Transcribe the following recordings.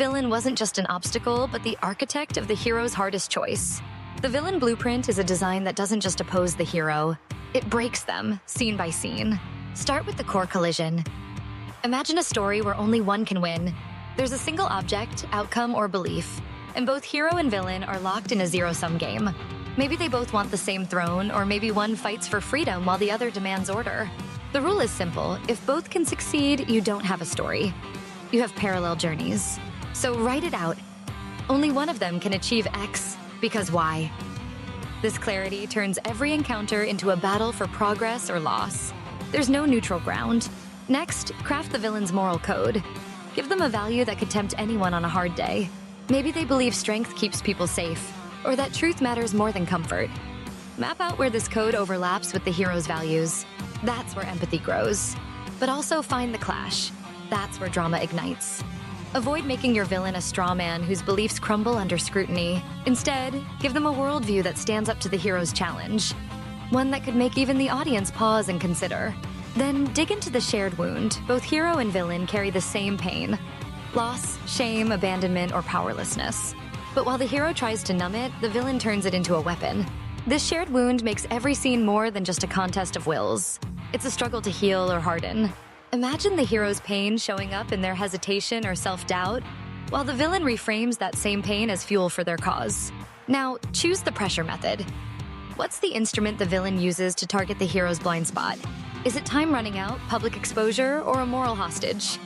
villain wasn't just an obstacle, but the architect of the hero's hardest choice. The villain blueprint is a design that doesn't just oppose the hero, it breaks them, scene by scene. Start with the core collision. Imagine a story where only one can win. There's a single object, outcome, or belief, and both hero and villain are locked in a zero-sum game. Maybe they both want the same throne, or maybe one fights for freedom while the other demands order. The rule is simple: if both can succeed, you don't have a story. You have parallel journeys. So write it out. Only one of them can achieve X, because Y. This clarity turns every encounter into a battle for progress or loss. There's no neutral ground. Next, craft the villain's moral code. Give them a value that could tempt anyone on a hard day. Maybe they believe strength keeps people safe, or that truth matters more than comfort. Map out where this code overlaps with the hero's values. That's where empathy grows. But also find the clash. That's where drama ignites. Avoid making your villain a straw man whose beliefs crumble under scrutiny. Instead, give them a worldview that stands up to the hero's challenge. One that could make even the audience pause and consider. Then dig into the shared wound. Both hero and villain carry the same pain: loss, shame, abandonment, or powerlessness. But while the hero tries to numb it, the villain turns it into a weapon. This shared wound makes every scene more than just a contest of wills. It's a struggle to heal or harden. Imagine the hero's pain showing up in their hesitation or self-doubt, while the villain reframes that same pain as fuel for their cause. Now, choose the pressure method. What's the instrument the villain uses to target the hero's blind spot? Is it time running out, public exposure, or a moral hostage?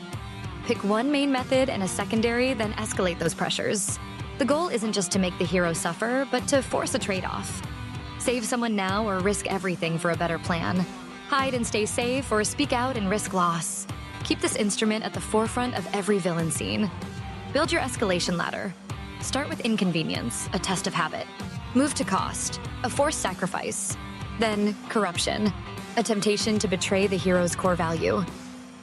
Pick one main method and a secondary, then escalate those pressures. The goal isn't just to make the hero suffer, but to force a trade-off. Save someone now or risk everything for a better plan. Hide and stay safe, or speak out and risk loss. Keep this instrument at the forefront of every villain scene. Build your escalation ladder. Start with inconvenience, a test of habit. Move to cost, a forced sacrifice. Then corruption, a temptation to betray the hero's core value.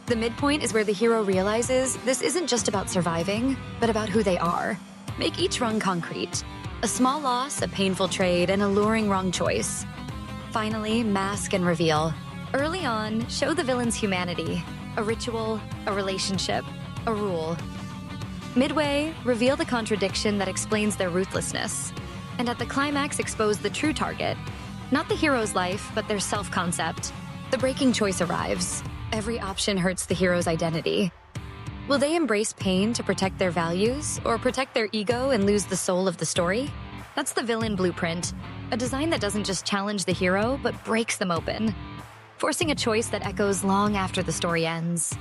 The midpoint is where the hero realizes this isn't just about surviving, but about who they are. Make each rung concrete. A small loss, a painful trade, an alluring wrong choice. Finally, mask and reveal. Early on, show the villain's humanity. A ritual, a relationship, a rule. Midway, reveal the contradiction that explains their ruthlessness. And at the climax, expose the true target. Not the hero's life, but their self-concept. The breaking choice arrives. Every option hurts the hero's identity. Will they embrace pain to protect their values, or protect their ego and lose the soul of the story? That's the villain blueprint, a design that doesn't just challenge the hero, but breaks them open, forcing a choice that echoes long after the story ends.